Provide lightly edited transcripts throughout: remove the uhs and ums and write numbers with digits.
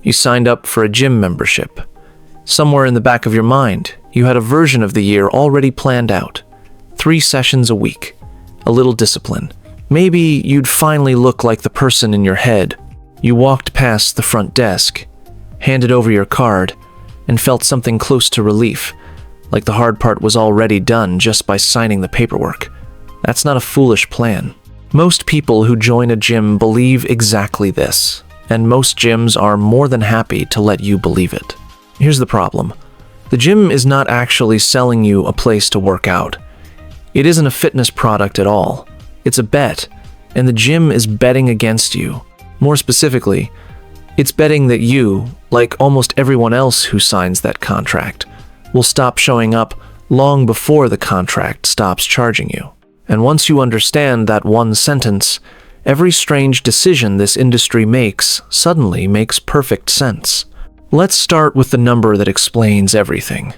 You signed up for a gym membership. Somewhere in the back of your mind, you had a version of the year already planned out. 3 sessions a week. A little discipline. Maybe you'd finally look like the person in your head. You walked past the front desk, handed over your card, and felt something close to relief, like the hard part was already done just by signing the paperwork. That's not a foolish plan. Most people who join a gym believe exactly this, and most gyms are more than happy to let you believe it. Here's the problem. The gym is not actually selling you a place to work out. It isn't a fitness product at all. It's a bet, and the gym is betting against you. More specifically, it's betting that you, like almost everyone else who signs that contract, will stop showing up long before the contract stops charging you. And once you understand that one sentence, every strange decision this industry makes suddenly makes perfect sense. Let's start with the number that explains everything.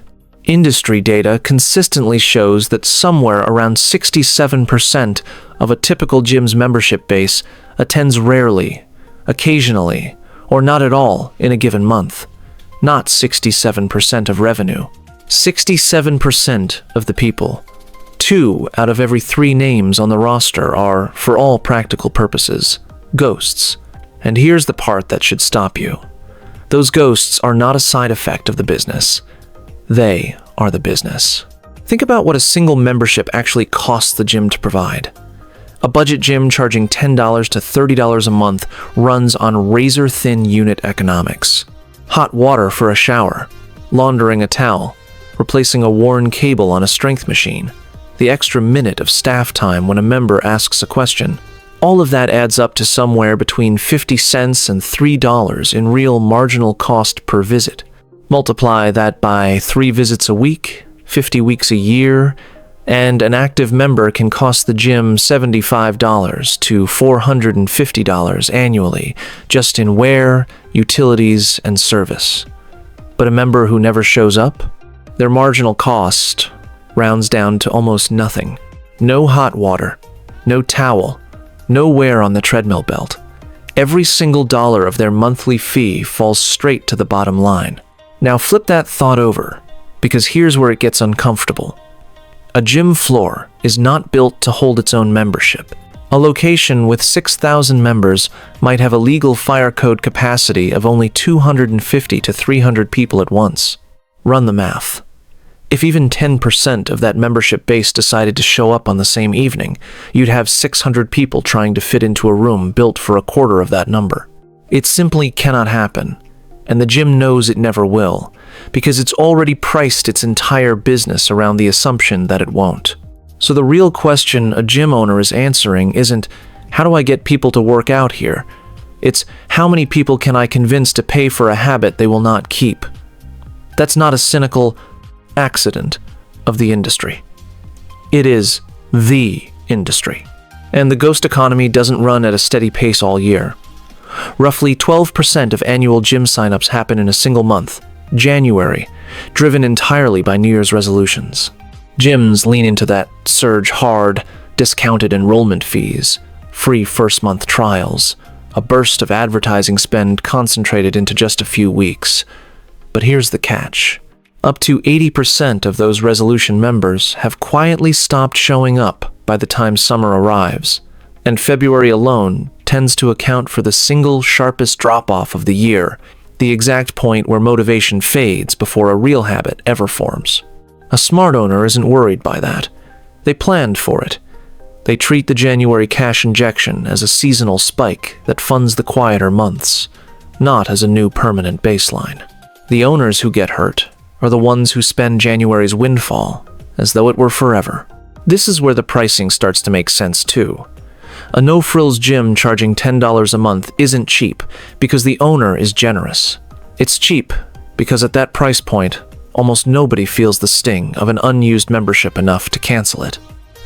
Industry data consistently shows that somewhere around 67% of a typical gym's membership base attends rarely, occasionally, or not at all in a given month. Not 67% of revenue. 67% of the people. 2 out of every 3 names on the roster are, for all practical purposes, ghosts. And here's the part that should stop you. Those ghosts are not a side effect of the business. They are the business. Think about what a single membership actually costs the gym to provide. A budget gym charging $10 to $30 a month runs on razor-thin unit economics. Hot water for a shower, laundering a towel, replacing a worn cable on a strength machine, the extra minute of staff time when a member asks a question. All of that adds up to somewhere between 50 cents and $3 in real marginal cost per visit. Multiply that by 3 visits a week, 50 weeks a year, and an active member can cost the gym $75 to $450 annually, just in wear, utilities, and service. But a member who never shows up? Their marginal cost rounds down to almost nothing. No hot water, no towel, no wear on the treadmill belt. Every single dollar of their monthly fee falls straight to the bottom line. Now flip that thought over, because here's where it gets uncomfortable. A gym floor is not built to hold its own membership. A location with 6,000 members might have a legal fire code capacity of only 250 to 300 people at once. Run the math. If even 10% of that membership base decided to show up on the same evening, you'd have 600 people trying to fit into a room built for a quarter of that number. It simply cannot happen. And the gym knows it never will, because it's already priced its entire business around the assumption that it won't. So the real question a gym owner is answering isn't, how do I get people to work out here? It's, how many people can I convince to pay for a habit they will not keep? That's not a cynical accident of the industry. It is the industry. And the ghost economy doesn't run at a steady pace all year. Roughly 12% of annual gym signups happen in a single month, January, driven entirely by New Year's resolutions. Gyms lean into that surge hard, discounted enrollment fees, free first-month trials, a burst of advertising spend concentrated into just a few weeks. But here's the catch. Up to 80% of those resolution members have quietly stopped showing up by the time summer arrives, and February alone tends to account for the single sharpest drop-off of the year, the exact point where motivation fades before a real habit ever forms. A smart owner isn't worried by that. They planned for it. They treat the January cash injection as a seasonal spike that funds the quieter months, not as a new permanent baseline. The owners who get hurt are the ones who spend January's windfall as though it were forever. This is where the pricing starts to make sense too. A no-frills gym charging $10 a month isn't cheap because the owner is generous. It's cheap because at that price point, almost nobody feels the sting of an unused membership enough to cancel it.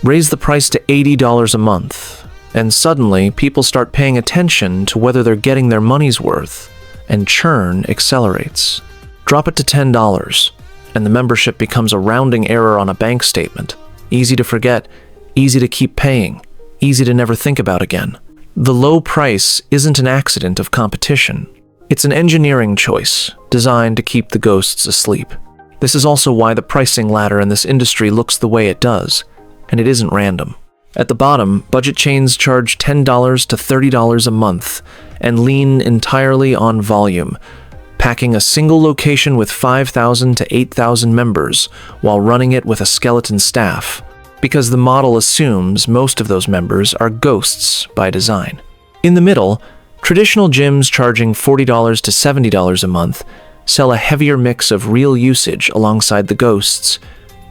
Raise the price to $80 a month, and suddenly people start paying attention to whether they're getting their money's worth, and churn accelerates. Drop it to $10, and the membership becomes a rounding error on a bank statement. Easy to forget, easy to keep paying, easy to never think about again. The low price isn't an accident of competition. It's an engineering choice designed to keep the ghosts asleep. This is also why the pricing ladder in this industry looks the way it does, and it isn't random. At the bottom, budget chains charge $10 to $30 a month and lean entirely on volume, packing a single location with 5,000 to 8,000 members while running it with a skeleton staff, because the model assumes most of those members are ghosts by design. In the middle, traditional gyms charging $40 to $70 a month sell a heavier mix of real usage alongside the ghosts,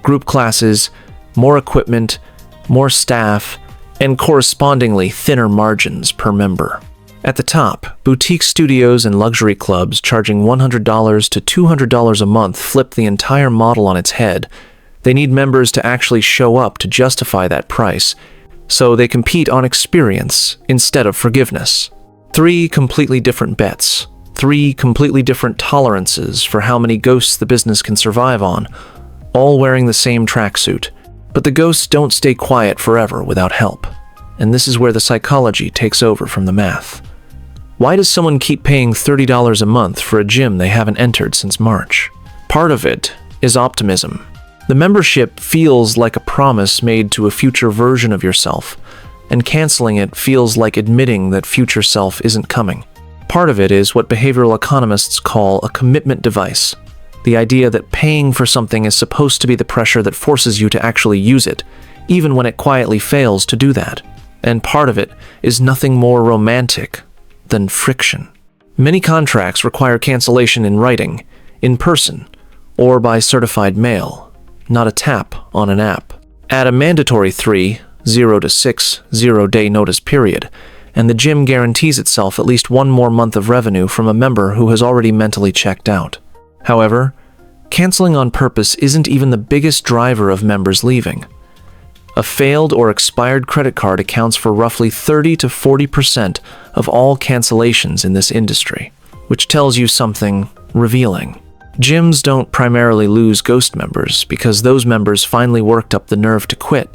group classes, more equipment, more staff, and correspondingly thinner margins per member. At the top, boutique studios and luxury clubs charging $100 to $200 a month flip the entire model on its head. They need members to actually show up to justify that price, so they compete on experience instead of forgiveness. 3 completely different bets, 3 completely different tolerances for how many ghosts the business can survive on, all wearing the same tracksuit. But the ghosts don't stay quiet forever without help, and this is where the psychology takes over from the math. Why does someone keep paying $30 a month for a gym they haven't entered since March? Part of it is optimism. The membership feels like a promise made to a future version of yourself, and canceling it feels like admitting that future self isn't coming. Part of it is what behavioral economists call a commitment device. The idea that paying for something is supposed to be the pressure that forces you to actually use it, even when it quietly fails to do that. And part of it is nothing more romantic than friction. Many contracts require cancellation in writing, in person, or by certified mail, not a tap on an app. Add a mandatory 0 to 6 0-day notice period, and the gym guarantees itself at least one more month of revenue from a member who has already mentally checked out. However, canceling on purpose isn't even the biggest driver of members leaving. A failed or expired credit card accounts for roughly 30 to 40% of all cancellations in this industry, which tells you something revealing. Gyms don't primarily lose ghost members because those members finally worked up the nerve to quit.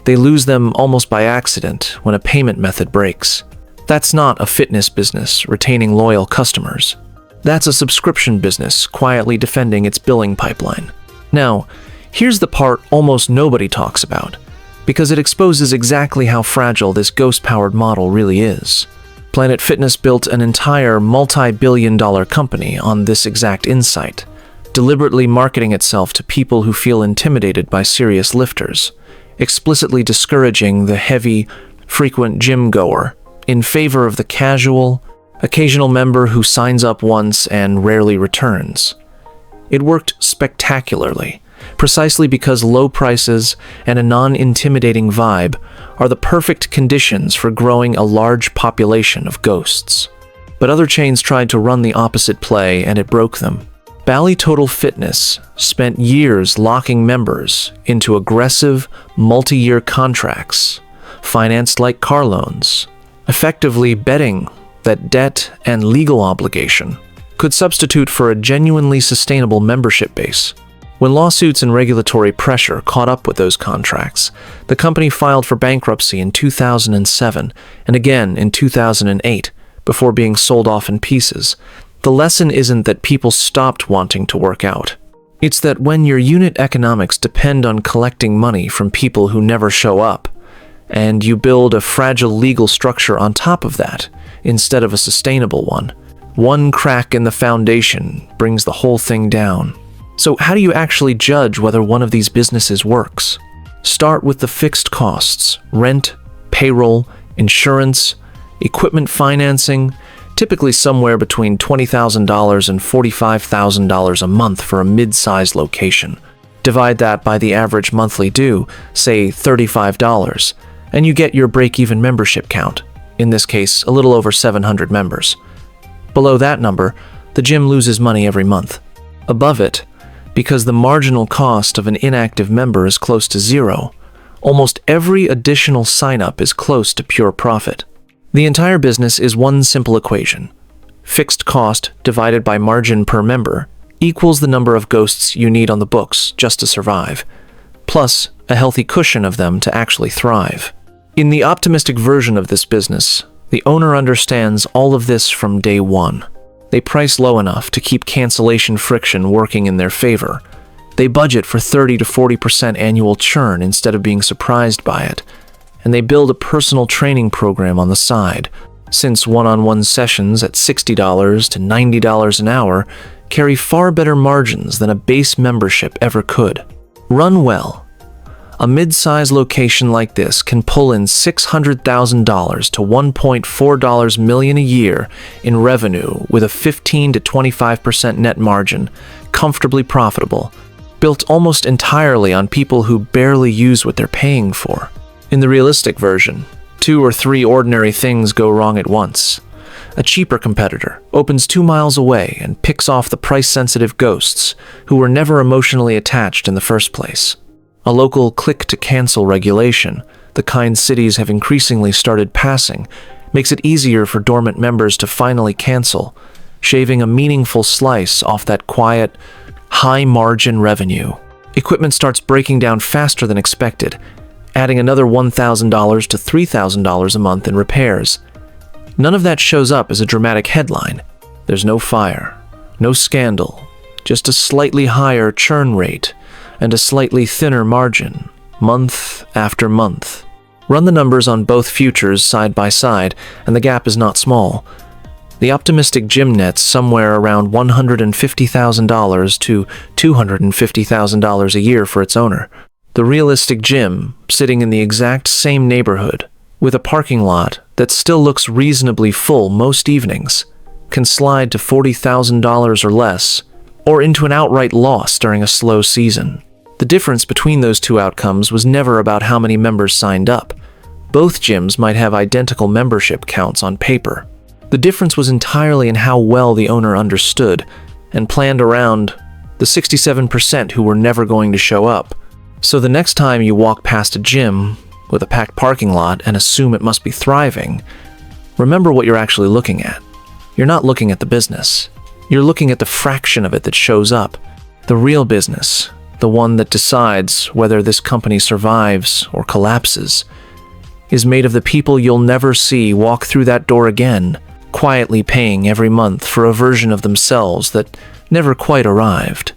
They lose them almost by accident when a payment method breaks. That's not a fitness business retaining loyal customers. That's a subscription business quietly defending its billing pipeline. Now, here's the part almost nobody talks about, because it exposes exactly how fragile this ghost-powered model really is. Planet Fitness built an entire multi-billion-dollar company on this exact insight, deliberately marketing itself to people who feel intimidated by serious lifters, explicitly discouraging the heavy, frequent gym goer in favor of the casual, occasional member who signs up once and rarely returns. It worked spectacularly, precisely because low prices and a non-intimidating vibe are the perfect conditions for growing a large population of ghosts. But other chains tried to run the opposite play and it broke them. Bally Total Fitness spent years locking members into aggressive, multi-year contracts, financed like car loans, effectively betting that debt and legal obligation could substitute for a genuinely sustainable membership base. When lawsuits and regulatory pressure caught up with those contracts, the company filed for bankruptcy in 2007 and again in 2008 before being sold off in pieces. The lesson isn't that people stopped wanting to work out. It's that when your unit economics depend on collecting money from people who never show up, and you build a fragile legal structure on top of that, instead of a sustainable one crack in the foundation brings the whole thing down. So how do you actually judge whether one of these businesses works? Start with the fixed costs: rent, payroll, insurance, equipment financing, typically somewhere between $20,000 and $45,000 a month for a mid-sized location. Divide that by the average monthly due, say $35, and you get your break-even membership count, in this case, a little over 700 members. Below that number, the gym loses money every month. Above it, because the marginal cost of an inactive member is close to zero, almost every additional sign-up is close to pure profit. The entire business is one simple equation. Fixed cost divided by margin per member equals the number of ghosts you need on the books just to survive, plus a healthy cushion of them to actually thrive. In the optimistic version of this business, the owner understands all of this from day one. They price low enough to keep cancellation friction working in their favor. They budget for 30 to 40% annual churn instead of being surprised by it. And they build a personal training program on the side, since one-on-one sessions at $60 to $90 an hour carry far better margins than a base membership ever could. Run well. A mid-size location like this can pull in $600,000 to $1.4 million a year in revenue with a 15 to 25% net margin, comfortably profitable, built almost entirely on people who barely use what they're paying for. In the realistic version, 2 or 3 ordinary things go wrong at once. A cheaper competitor opens 2 miles away and picks off the price-sensitive ghosts who were never emotionally attached in the first place. A local click-to-cancel regulation, the kind cities have increasingly started passing, makes it easier for dormant members to finally cancel, shaving a meaningful slice off that quiet, high-margin revenue. Equipment starts breaking down faster than expected, adding another $1,000 to $3,000 a month in repairs. None of that shows up as a dramatic headline. There's no fire, no scandal, just a slightly higher churn rate and a slightly thinner margin, month after month. Run the numbers on both futures side by side, and the gap is not small. The optimistic gym nets somewhere around $150,000 to $250,000 a year for its owner. The realistic gym, sitting in the exact same neighborhood, with a parking lot that still looks reasonably full most evenings, can slide to $40,000 or less, or into an outright loss during a slow season. The difference between those two outcomes was never about how many members signed up. Both gyms might have identical membership counts on paper. The difference was entirely in how well the owner understood and planned around the 67% who were never going to show up. So the next time you walk past a gym with a packed parking lot and assume it must be thriving, remember what you're actually looking at. You're not looking at the business. You're looking at the fraction of it that shows up. The real business, the one that decides whether this company survives or collapses, is made of the people you'll never see walk through that door again, quietly paying every month for a version of themselves that never quite arrived.